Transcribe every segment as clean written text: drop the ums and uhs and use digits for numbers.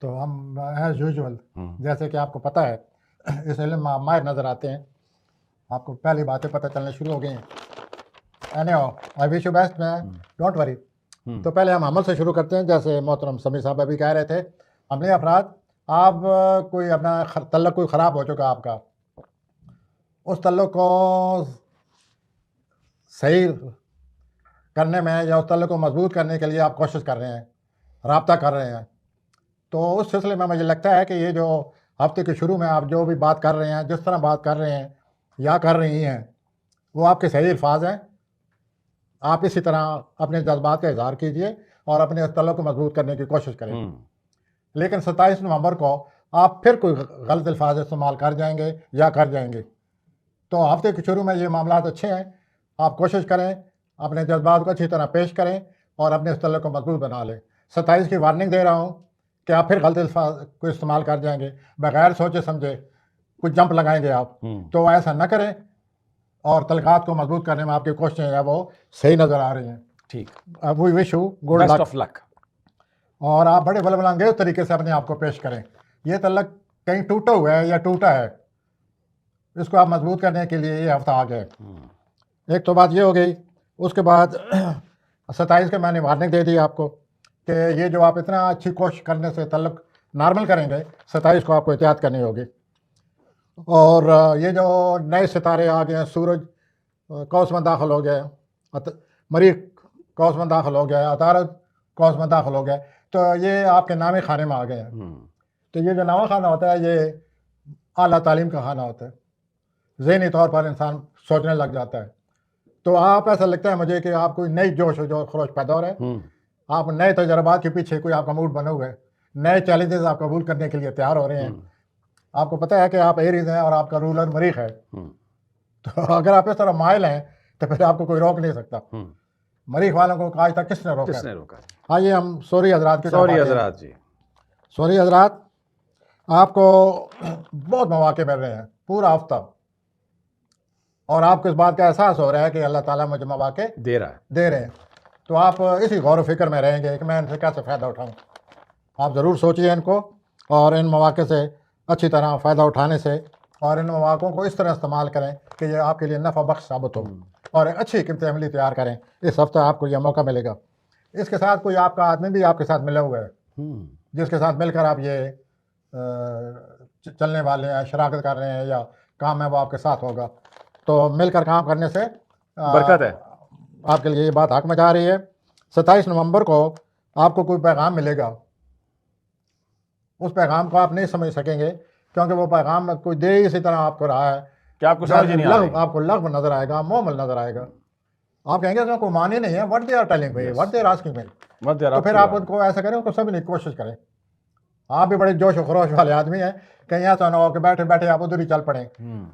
تو ہم as usual جیسے کہ آپ کو پتہ ہے اس علم میں آپ ماہر نظر آتے ہیں، آپ کو پہلی باتیں پتہ چلنے شروع ہو گئی ہیں. Anyhow I wish you best man, don't worry. تو پہلے ہم عمل سے شروع کرتے ہیں. جیسے محترم سمیع صاحب ابھی کہہ رہے تھے، عملی افراد، آپ کوئی اپنا تعلق کوئی خراب ہو چکا آپ کا، اس تعلق کو صحیح کرنے میں یا اس تعلق کو مضبوط کرنے کے لیے آپ کوشش کر رہے ہیں، رابطہ کر رہے ہیں. تو اس سلسلے میں مجھے لگتا ہے کہ یہ جو ہفتے کے شروع میں آپ جو بھی بات کر رہے ہیں، جس طرح بات کر رہے ہیں یا کر رہی ہیں، وہ آپ کے صحیح الفاظ ہیں. آپ اسی طرح اپنے جذبات کا اظہار کیجئے اور اپنے اس تعلق کو مضبوط کرنے کی کوشش کریں. لیکن 27 نومبر کو آپ پھر کوئی غلط الفاظ استعمال کر جائیں گے یا کر جائیں گے. تو ہفتے کے شروع میں یہ معاملات اچھے ہیں، آپ کوشش کریں اپنے جذبات کو اچھی طرح پیش کریں اور اپنے اس تعلق کو مضبوط بنا لیں. 27 کی وارننگ دے رہا ہوں کہ آپ پھر غلط الفاظ کو استعمال کر جائیں گے، بغیر سوچے سمجھے کچھ جمپ لگائیں گے آپ. تو ایسا نہ کریں اور تعلقات کو مضبوط کرنے میں آپ کی کوششیں ہیں وہ صحیح نظر آ رہی ہیں. ٹھیک، we wish you good best luck. Of luck. اور آپ بڑے بلبل انگیز طریقے سے اپنے آپ کو پیش کریں. یہ تعلق کہیں ٹوٹا ہوا ہے یا ٹوٹا ہے، اس کو آپ مضبوط کرنے کے لیے یہ ہفتہ آ گئے. ایک تو بات یہ ہو گئی. اس کے بعد 27 کے میں نے وارننگ دے دی آپ کو کہ یہ جو آپ اتنا اچھی کوشش کرنے سے تعلق نارمل کریں گے، 27 کو آپ کو احتیاط کرنی ہوگی. اور یہ جو نئے ستارے آ گئے ہیں، سورج قوس میں داخل ہو گئے، مریخ قوس میں داخل ہو گیا، عطارد قوس میں داخل ہو گئے، تو یہ آپ کے نامی خانے میں آ گئے ہیں. تو یہ جو نواں خانہ ہوتا ہے یہ اعلیٰ تعلیم کا خانہ ہوتا ہے. ذہنی طور پر انسان سوچنے لگ جاتا ہے. تو آپ ایسا لگتا ہے مجھے کہ آپ کوئی نئی جوش و خروش پیدا ہو رہا ہے، آپ نئے تجربات کے پیچھے کوئی آپ کا موڈ بنے ہوئے ہے، نئے چیلنجز آپ قبول کرنے کے لیے تیار ہو رہے ہیں. آپ کو پتہ ہے کہ آپ ایریز ہیں اور آپ کا رولر مریخ ہے. تو اگر آپ اس طرح مائل ہیں تو پھر آپ کو کوئی روک نہیں سکتا. مریخ والوں کو آج تک کس نے روکا؟ آئیے ہم سوری حضرات کی سوری حضرات جی، سوری حضرات، آپ کو بہت مواقع مل رہے ہیں پورا ہفتہ، اور آپ کو اس بات کا احساس ہو رہا ہے کہ اللہ تعالیٰ مجھے مواقع دے رہے ہیں. تو آپ اسی غور و فکر میں رہیں گے کہ میں ان سے کیسے فائدہ اٹھاؤں. آپ ضرور سوچیے ان کو، اور ان مواقع سے اچھی طرح فائدہ اٹھانے سے، اور ان مواقعوں کو اس طرح استعمال کریں کہ یہ آپ کے لیے نفع بخش ثابت ہو، اور ایک اچھی قیمت عملی تیار کریں. اس ہفتے آپ کو یہ موقع ملے گا. اس کے ساتھ کوئی آپ کا آدمی بھی آپ کے ساتھ ملا ہوا ہے جس کے ساتھ مل کر آپ یہ چلنے والے ہیں، شراکت کر رہے ہیں، یا کام ہے وہ آپ کے ساتھ ہوگا. تو مل کر کام کرنے سے برکت ہے. آپ کے لیے یہ بات حق میں جا رہی ہے. 27 نومبر کو آپ کو کوئی پیغام ملے گا، اس پیغام کو آپ نہیں سمجھ سکیں گے کیونکہ وہ پیغام کوئی دے اسی طرح آپ کو رہا ہے کہ آپ کو سمجھ نہیں آ رہی. آپ کو لغو نظر آئے گا، مومل نظر آئے گا. آپ کہیں گے اس میں کوئی معنی نہیں ہے. What they are telling me, what they are asking me. تو پھر آپ ان کو ایسا کریں، ان کو سمجھنے کی کوشش کریں. آپ بھی بڑے جوش و خروش والے آدمی ہیں، کہیں ایسا نہ ہو کہ بیٹھے بیٹھے آپ ادھر ہی چل پڑیں.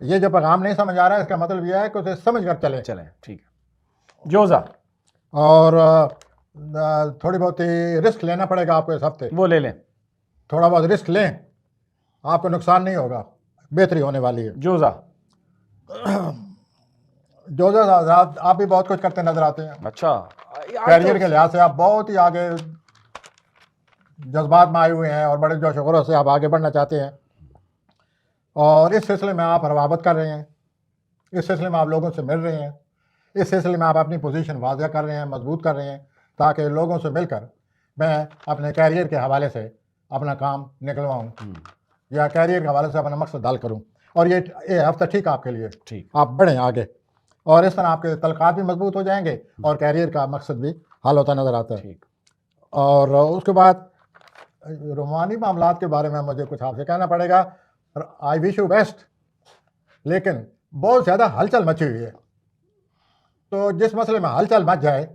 یہ جو پیغام نہیں سمجھ آ رہا ہے، اس کا مطلب یہ ہے کہ اسے سمجھ کر چلیں. ٹھیک ہے جوزا. اور تھوڑی بہت ہی رسک لینا پڑے گا آپ کو اس ہفتے. وہ لے لیں، تھوڑا بہت رسک لیں، آپ کو نقصان نہیں ہوگا، بہتری ہونے والی ہے. جوزا آپ بھی بہت کچھ کرتے نظر آتے ہیں. اچھا، کیریئر کے لحاظ سے آپ بہت ہی آگے جذبات میں آئے ہوئے ہیں اور بڑے جوش و خروش سے آپ آگے بڑھنا چاہتے ہیں. اور اس سلسلے میں آپ روابط کر رہے ہیں، اس سلسلے میں آپ لوگوں سے مل رہے ہیں، اس سلسلے میں آپ اپنی پوزیشن واضح کر رہے ہیں، مضبوط کر رہے ہیں، تاکہ لوگوں سے مل کر میں اپنے کیریئر کے حوالے سے اپنا کام نکلواؤں یا کیریئر کے حوالے سے اپنا مقصد حل کروں. اور یہ ہفتہ ٹھیک آپ کے لیے، آپ بڑھیں آگے، اور اس طرح آپ کے تعلقات بھی مضبوط ہو جائیں گے اور کیریئر کا مقصد بھی حل ہوتا نظر آتا ہے. اور اس کے بعد روحانی معاملات کے بارے میں مجھے کچھ آپ سے کہنا پڑے گا. آئی وش یو بیسٹ، لیکن بہت زیادہ ہلچل مچی ہوئی ہے. تو جس مسئلے میں ہلچل مچ جائے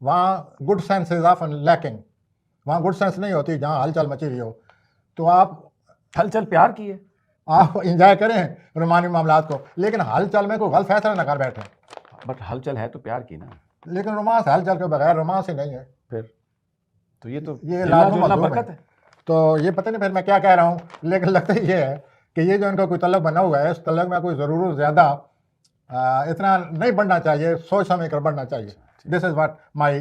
وہاں good sense is often lacking. وہاں گڈ سینس نہیں ہوتی جہاں ہلچل مچی ہوئی ہو. تو آپ ہلچل پیار کی ہے، آپ انجوائے کریں رومانی معاملات کو، لیکن ہلچل میں کوئی غلط فیصلہ نہ کر بیٹھیں. بٹ ہلچل ہے تو پیار کی نا. لیکن رومانس ہلچل کے بغیر رومانس ہی نہیں ہے. پھر تو یہ لازم برکت ہے. تو یہ پتہ نہیں پھر میں کیا کہہ رہا ہوں، لیکن لگتا ہی یہ ہے کہ یہ جو ان کا کوئی تعلق بنا ہوا ہے، اس تعلق میں کوئی ضرور زیادہ اتنا نہیں بڑھنا چاہیے، سوچ سمجھ کر بڑھنا چاہیے. دس از واٹ مائی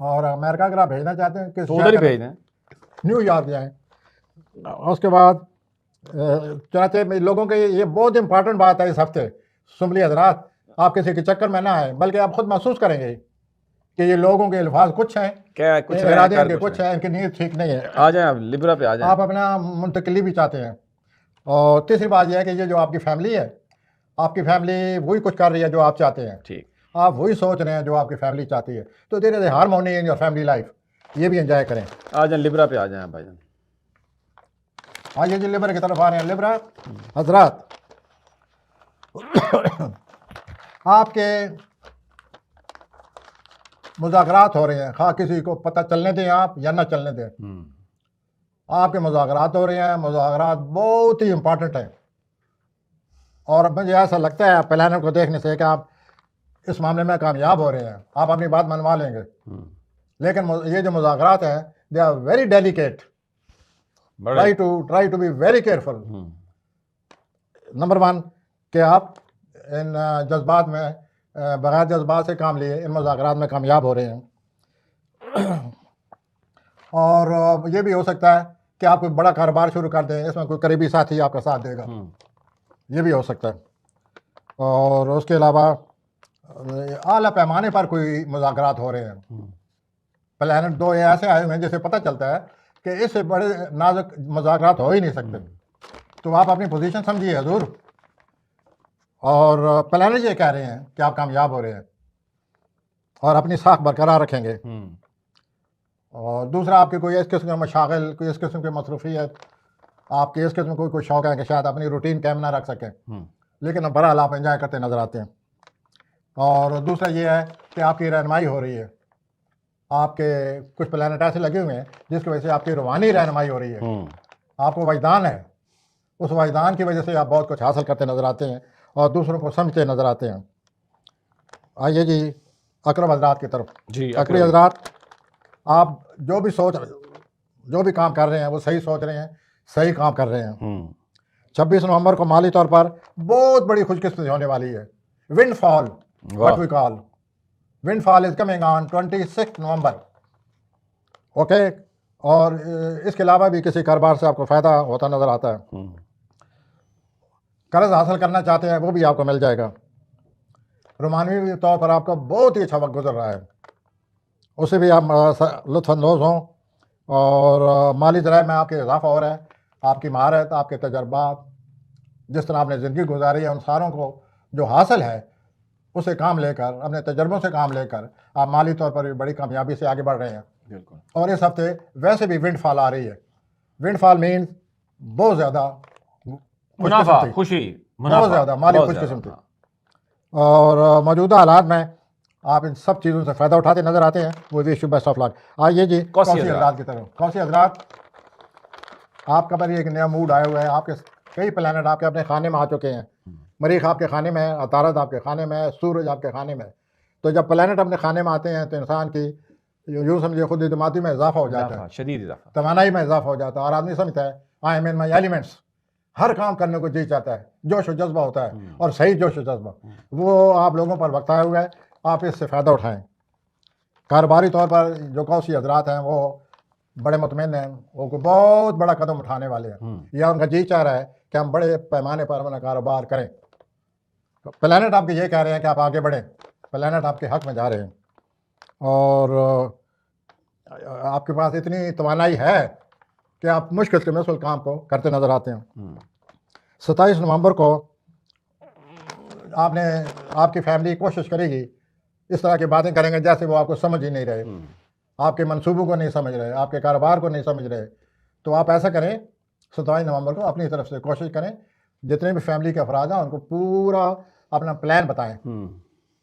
اور امریکہ اگر آپ بھیجنا چاہتے ہیں تو ادھر ہی بھیج دیں. نیو یارک جائیں. اس کے بعد چنانچہ لوگوں کے یہ بہت امپارٹنٹ بات ہے اس ہفتے سمبلی حضرات, آپ کسی کے چکر میں نہ آئیں بلکہ آپ خود محسوس کریں گے کہ یہ لوگوں کے الفاظ کچھ ہیں, کیا کچھ ہے, ارادے کر کے کچھ ہیں, ان کی نیت ٹھیک نہیں ہے. آ جائیں آپ لبرا پہ آ جائیں. آپ اپنا منتقلی بھی چاہتے ہیں. اور تیسری بات یہ ہے کہ یہ جو آپ کی فیملی ہے, آپ کی فیملی وہی کچھ کر رہی ہے جو آپ چاہتے ہیں, ٹھیک, آپ وہی سوچ رہے ہیں جو آپ کی فیملی چاہتی ہے. تو there is a harmony in your family life, یہ بھی انجوائے کریں. آ جائیں لبرا پہ آ جائیں بھائی جان. آئیے جی لبرا کی طرف آ رہے ہیں. لبرا حضرات, آپ کے مذاکرات ہو رہے ہیں, خواہ کسی کو پتہ چلنے دیں آپ یا نہ چلنے دیں, آپ کے مذاکرات ہو رہے ہیں. مذاکرات بہت ہی امپارٹنٹ ہیں, اور مجھے ایسا لگتا ہے پلانٹ کو دیکھنے سے کہ آپ اس معاملے میں کامیاب ہو رہے ہیں, آپ اپنی بات منوا لیں گے. لیکن یہ جو مذاکرات ہیں they are very delicate, try to be very careful. Number 1 کہ آپ ان جذبات میں بغیر جذبات سے کام لیے ان مذاکرات میں کامیاب ہو رہے ہیں. اور یہ بھی ہو سکتا ہے کہ آپ کوئی بڑا کاروبار شروع کر دیں, اس میں کوئی قریبی ساتھی آپ کا ساتھ دے گا, یہ بھی ہو سکتا ہے. اور اس کے علاوہ اعلیٰ پیمانے پر کوئی مذاکرات ہو رہے ہیں. پلانٹ 2 ایسے آئے ہوئے ہیں جسے پتہ چلتا ہے کہ اس سے بڑے نازک مذاکرات ہو ہی نہیں سکتے. تو آپ اپنی پوزیشن سمجھیے حضور, اور پلانٹ یہ کہہ رہے ہیں کہ آپ کامیاب ہو رہے ہیں اور اپنی ساکھ برقرار رکھیں گے. اور دوسرا, آپ کے کوئی اس قسم کے مشاغل, کوئی اس قسم کی مصروفیت, آپ کے اس قسم کو کوئی شوق ہے کہ شاید اپنی روٹین قائم نہ رکھ سکیں, لیکن بہرحال آپ انجوائے کرتے نظر آتے ہیں. اور دوسرا یہ ہے کہ آپ کی رہنمائی ہو رہی ہے, آپ کے کچھ پلانٹ ایسے لگے ہوئے ہیں جس کی وجہ سے آپ کی روحانی رہنمائی ہو رہی ہے. آپ کو وجدان ہے, اس وجدان کی وجہ سے آپ بہت کچھ حاصل کرتے نظر آتے ہیں اور دوسروں کو سمجھتے نظر آتے ہیں. آئیے جی اکرم حضرات کی طرف. جی اکرم حضرات, آپ جو بھی کام کر رہے ہیں وہ صحیح سوچ رہے ہیں, صحیح کام کر رہے ہیں. 26 نومبر کو مالی طور پر بہت بڑی خوش قسمتی ہونے والی ہے. ونڈ فال, what we call wind fall is coming on 26 November. Okay, اور اس کے علاوہ بھی کسی کاروبار سے آپ کو فائدہ ہوتا نظر آتا ہے. قرض حاصل کرنا چاہتے ہیں وہ بھی آپ کو مل جائے گا. رومانوی طور پر آپ کا بہت ہی اچھا وقت گزر رہا ہے, اسے بھی آپ لطف اندوز ہوں. اور مالی ذرائع میں آپ کے اضافہ ہو رہا ہے. آپ کی مہارت, آپ کے تجربات, جس طرح آپ نے زندگی گزاری ہے, ان ساروں کو جو حاصل ہے اسے کام لے کر, اپنے تجربوں سے کام لے کر آپ مالی طور پر بھی بڑی کامیابی سے آگے بڑھ رہے ہیں. بالکل. اور اس ہفتے ویسے بھی ونڈ فال آ رہی ہے. ونڈ فال مینس بہت زیادہ منافع, خوشی, بہت زیادہ مالی خوش قسمتی. اور موجودہ حالات میں آپ ان سب چیزوں سے فائدہ اٹھاتے نظر آتے ہیں. وہ وش یو بیسٹ آف لک. آئیے جی کوسی حضرات کی طرف. کوسی حضرات, آپ کا پر ایک نیا موڈ آیا ہوا ہے. آپ کے کئی پلانٹ آپ کے اپنے خانے میں آ چکے ہیں. مریخ آپ کے خانے میں ہے, عطارد آپ کے خانے میں ہے, سورج آپ کے خانے میں ہے. تو جب پلانٹ اپنے خانے میں آتے ہیں تو انسان کی یوں سمجھے خود اعتمادی میں اضافہ ہو جاتا ہے, شدید اضافہ, توانائی میں اضافہ ہو جاتا ہے, اور آدمی سمجھتا ہے I am in my elements. ہر کام کرنے کو جی چاہتا ہے, جوش و جذبہ ہوتا ہے, اور صحیح جوش و جذبہ وہ آپ لوگوں پر وقت آیا ہوا ہے. آپ اس سے فائدہ اٹھائیں. کاروباری طور پر جو کوسی حضرات ہیں وہ بڑے مطمئن ہیں, وہ کوئی بہت بڑا قدم اٹھانے والے ہیں. یا ان کا جی چاہ رہا ہے کہ ہم بڑے پیمانے پر اپنا کاروبار کریں. پلانٹ آپ کے یہ کہہ رہے ہیں کہ آپ آگے بڑھیں, پلانٹ آپ کے حق میں جا رہے ہیں, اور آپ کے پاس اتنی توانائی ہے کہ آپ مشکل سے مشکل کام کو کرتے نظر آتے ہیں. 27 نومبر کو آپ کی فیملی کوشش کرے گی, اس طرح کی باتیں کریں گے جیسے وہ آپ کو سمجھ ہی نہیں رہے, آپ کے منصوبوں کو نہیں سمجھ رہے, آپ کے کاروبار کو نہیں سمجھ رہے. تو آپ ایسا کریں 27 نومبر کو اپنی طرف سے کوشش کریں, جتنے بھی فیملی کے افراد ہیں ان کو پورا اپنا پلان بتائیں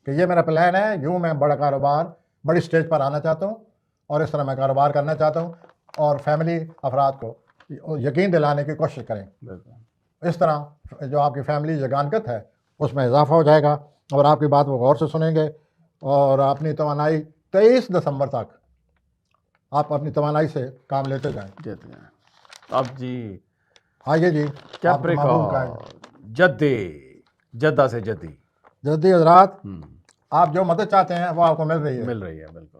کہ یہ میرا پلان ہے, یوں میں بڑا کاروبار بڑی سٹیج پر آنا چاہتا ہوں, اور اس طرح میں کاروبار کرنا چاہتا ہوں. اور فیملی افراد کو یقین دلانے کی کوشش کریں. اس طرح جو آپ کی فیملی یگانگت ہے اس میں اضافہ ہو جائے گا, اور آپ کی بات وہ غور سے سنیں گے, اور اپنی توانائی 23 دسمبر تک آپ اپنی توانائی سے کام لیتے جائیں. اب جی آئیے جی جدہ سے جدی حضرات, آپ جو مدد چاہتے ہیں وہ آپ کو مل رہی ہے. بالکل.